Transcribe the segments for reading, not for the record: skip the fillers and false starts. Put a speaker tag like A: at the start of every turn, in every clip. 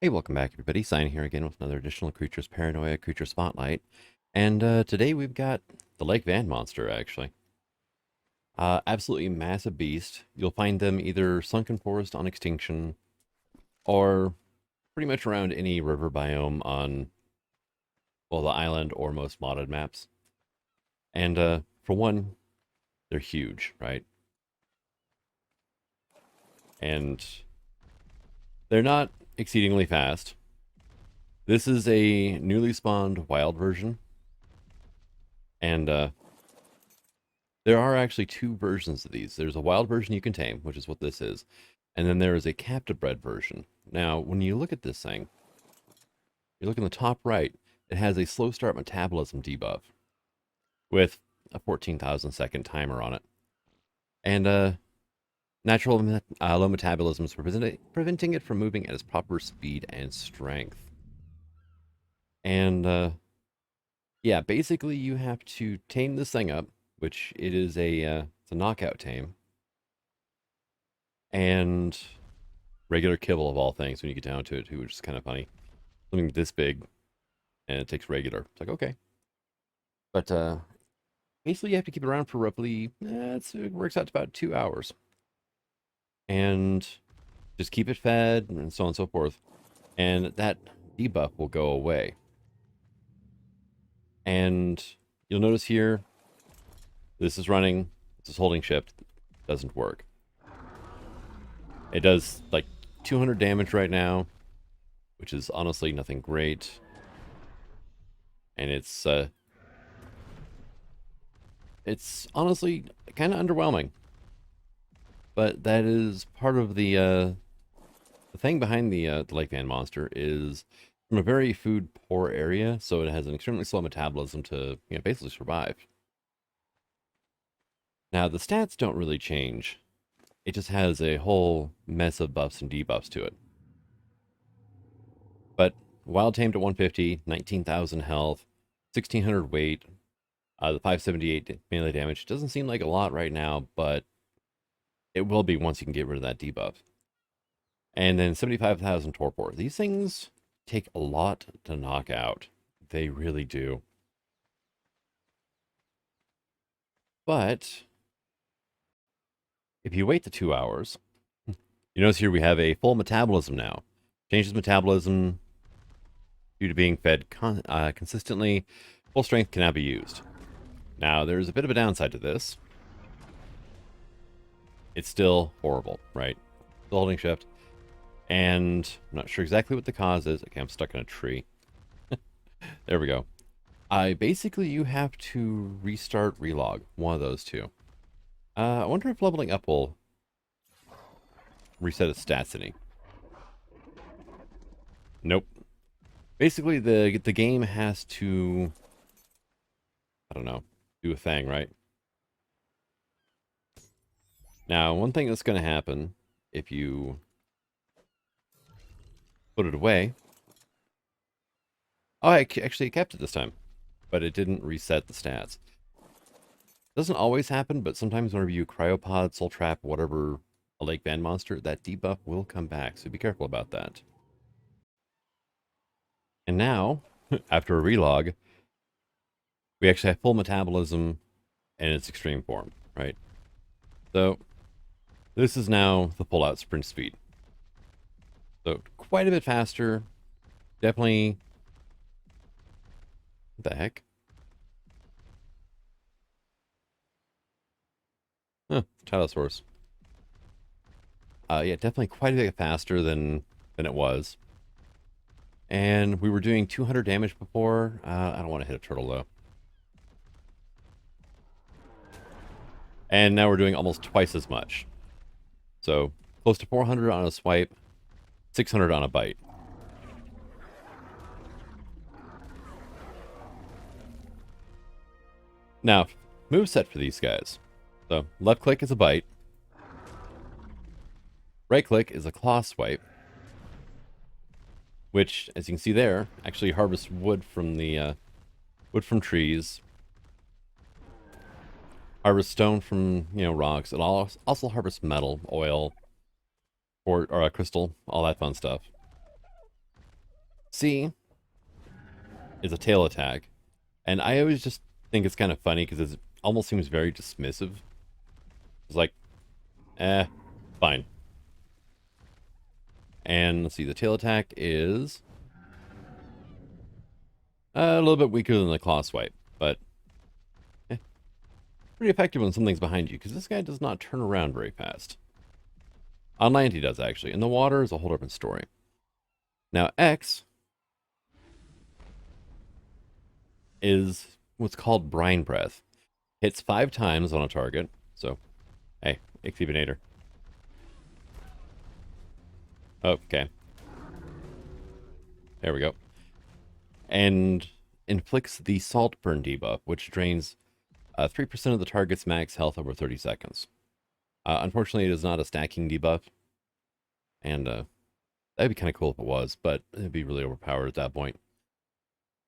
A: Hey, welcome back, everybody. Sign here again with another additional Creatures Paranoia Creature Spotlight. And today we've got the Lake Van monster, actually. Absolutely massive beast. You'll find them either sunken forest on extinction or pretty much around any river biome on, well, the island or most modded maps. And for one, they're huge, right? And they're not exceedingly fast. This is a newly spawned wild version. And there are actually two versions of these. There's a wild version you can tame, which is what this is. And then there is a captive bred version. Now, when you look at this thing, you look in the top right, it has a slow start metabolism debuff with a 14,000 second timer on it. And natural low metabolism is preventing it from moving at its proper speed and strength. And yeah, basically you have to tame this thing up, which it is it's a knockout tame. And regular kibble of all things when you get down to it, too, which is kind of funny. Something this big, and it takes regular. It's like, okay. But basically you have to keep it around for roughly, it works out to about 2 hours. And just keep it fed, and so on and so forth. And that debuff will go away. And you'll notice here, this is running, this is holding shift, doesn't work. It does like 200 damage right now, which is honestly nothing great. And it's honestly kind of underwhelming. But that is part of the thing behind the Lake Van monster is from a very food poor area, so it has an extremely slow metabolism to basically survive. Now the stats don't really change. It just has a whole mess of buffs and debuffs to it. But wild tamed at 150, 19,000 health, 1,600 weight, the 578 melee damage doesn't seem like a lot right now, but it will be once you can get rid of that debuff. And then 75,000 torpor. These things take a lot to knock out. They really do. But if you wait the 2 hours, you notice here we have a full metabolism now. Changes metabolism due to being fed consistently. Full strength can now be used. Now, there's a bit of a downside to this. It's still horrible, right? Still holding shift. And I'm not sure exactly what the cause is. Okay, I'm stuck in a tree. There we go. Basically, you have to restart, relog. One of those two. I wonder if leveling up will reset its stats any. Nope. Basically, the game has to, I don't know, do a thing, right? Now, one thing that's going to happen if you put it away. Oh, I actually kept it this time, but it didn't reset the stats. Doesn't always happen, but sometimes whenever you cryopod, soul trap, whatever, a lake van monster, that debuff will come back, so be careful about that. And now, after a relog, we actually have full metabolism in its extreme form, right? So, this is now the full-out sprint speed. So, quite a bit faster. Definitely... What the heck? Huh, Tylosaurus. Yeah, definitely quite a bit faster than it was. And we were doing 200 damage before. I don't want to hit a turtle, though. And now we're doing almost twice as much. So, close to 400 on a swipe, 600 on a bite. Now, moveset for these guys. So, left click is a bite. Right click is a claw swipe. Which, as you can see there, actually harvests wood from the wood from trees. Harvest stone from rocks. It also harvests metal, oil, or crystal, all that fun stuff. C is a tail attack. And I always just think it's kind of funny because it almost seems very dismissive. It's like, fine. And let's see, the tail attack is a little bit weaker than the claw swipe, but pretty effective when something's behind you because this guy does not turn around very fast. On land he does, actually. In the water is a whole different story. Now, X is what's called brine breath. Hits 5 times on a target. So, hey, Exhibinator. Okay. There we go. And inflicts the salt burn debuff, which drains 3% of the target's max health over 30 seconds. Unfortunately, it is not a stacking debuff. And that'd be kind of cool if it was, but it'd be really overpowered at that point.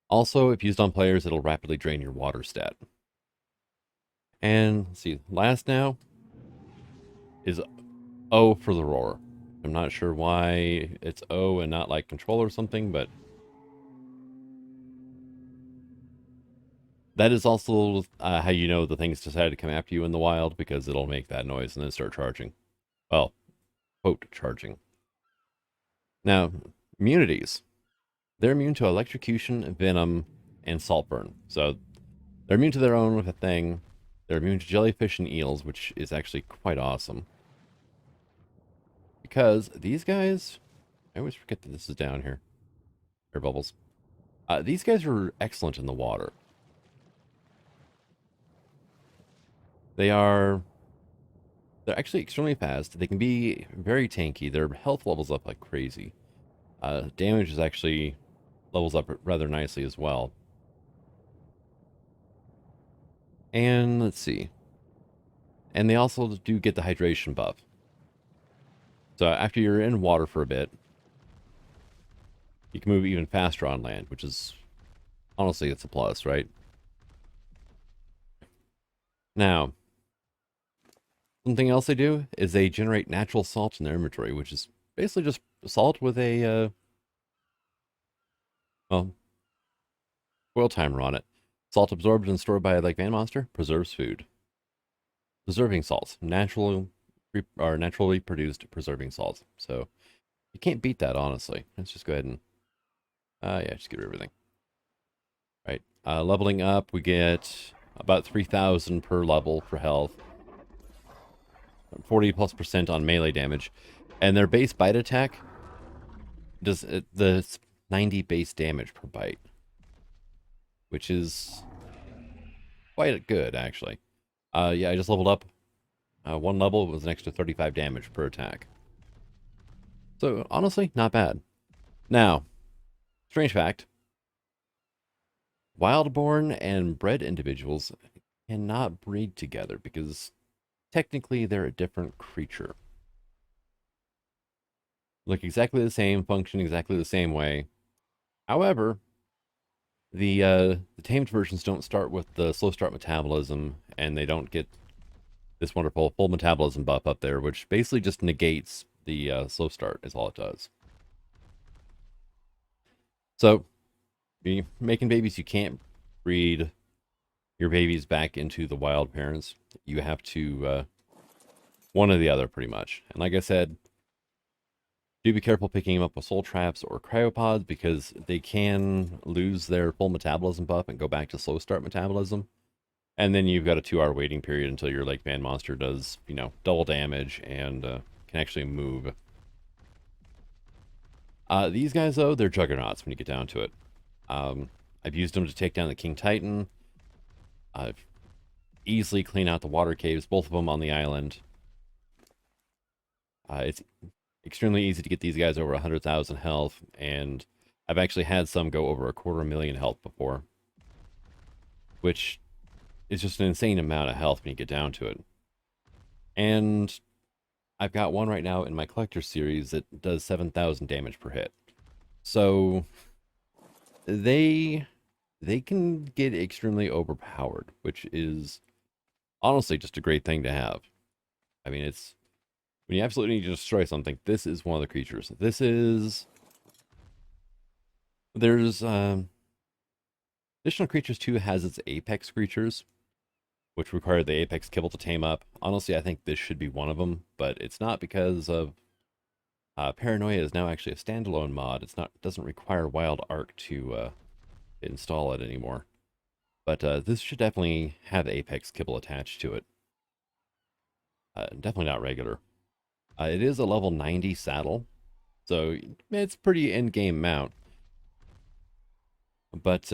A: Also, if used on players, it'll rapidly drain your water stat. And let's see, last now is O for the roar. I'm not sure why it's O and not like control or something, but that is also how you know the thing's decided to come after you in the wild, because it'll make that noise and then start charging. Well, quote, charging. Now, immunities. They're immune to electrocution, venom, and salt burn. So they're immune to their own with a thing. They're immune to jellyfish and eels, which is actually quite awesome. Because these guys, I always forget that this is down here. Air bubbles. These guys are excellent in the water. They're actually extremely fast. They can be very tanky. Their health levels up like crazy. Damage is actually levels up rather nicely as well. And let's see. And they also do get the hydration buff. So after you're in water for a bit, you can move even faster on land, which is, honestly, it's a plus, right? Now, something else they do is they generate natural salt in their inventory, which is basically just salt with a, well, boil timer on it. Salt absorbed and stored by a lake van monster preserves food. Preserving salts, naturally produced preserving salts. So you can't beat that, honestly. Let's just go ahead and, yeah, just get rid of everything. Right. Leveling up, we get about 3,000 per level for health. 40+% on melee damage. And their base bite attack does the 90 base damage per bite, which is quite good, actually. Yeah, I just leveled up. One level was an extra 35 damage per attack. So, honestly, not bad. Now, strange fact. Wildborn and bred individuals cannot breed together because technically they're a different creature. Look exactly the same, function exactly the same way. However, the tamed versions don't start with the slow start metabolism, and they don't get this wonderful full metabolism buff up there, which basically just negates the slow start is all it does. So, be making babies, you can't breed your babies back into the wild parents. You have to one or the other, pretty much. And like I said, do be careful picking them up with soul traps or cryopods, because they can lose their full metabolism buff and go back to slow start metabolism. And then you've got a 2-hour waiting period until your lake van monster does, you know, double damage and can actually move. These guys, though, they're juggernauts when you get down to it. I've used them to take down the King Titan. I've easily clean out the water caves, both of them on the island. It's extremely easy to get these guys over 100,000 health, and I've actually had some go over 250,000 health before, which is just an insane amount of health when you get down to it. And I've got one right now in my collector series that does 7,000 damage per hit. So they can get extremely overpowered, which is honestly just a great thing to have. I mean, it's when you absolutely need to destroy something, this is one of the creatures. This is There's additional creatures too has its apex creatures, which require the apex kibble to tame up. Honestly, I think this should be one of them, but it's not because of Paranoia is now actually a standalone mod. It doesn't require Wild Arc to install it anymore. But this should definitely have apex kibble attached to it. Definitely not regular. It is a level 90 saddle, so it's pretty end-game mount. But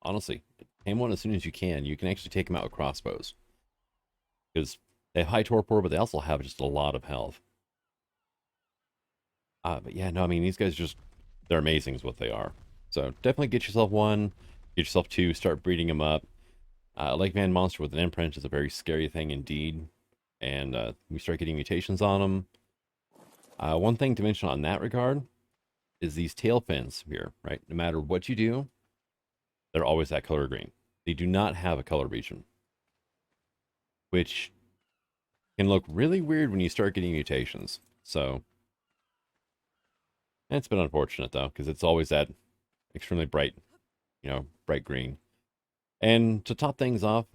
A: honestly, tame one as soon as you can. You can actually take them out with crossbows. Because they have high torpor, but they also have just a lot of health. But yeah, no, I mean, these guys they're amazing is what they are. So definitely get yourself one, get yourself two, start breeding them up. Lake Man Monster with an imprint is a very scary thing indeed. And we start getting mutations on them. One thing to mention on that regard is these tail fins here, right? No matter what you do, they're always that color green. They do not have a color region, which can look really weird when you start getting mutations. So it's been unfortunate though, because it's always that extremely bright, bright green. And to top things off,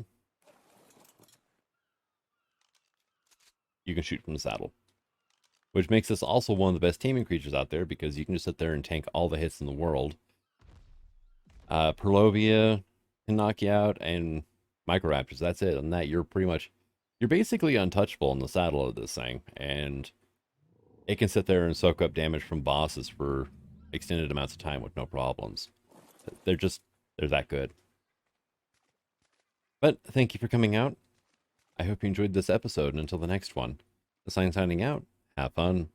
A: you can shoot from the saddle, which makes this also one of the best taming creatures out there because you can just sit there and tank all the hits in the world. Perlovia can knock you out, and Microraptors, that's it. And that you're basically untouchable in the saddle of this thing, and it can sit there and soak up damage from bosses for extended amounts of time with no problems. They're that good. But thank you for coming out. I hope you enjoyed this episode, and until the next one, the sign signing out. Have fun.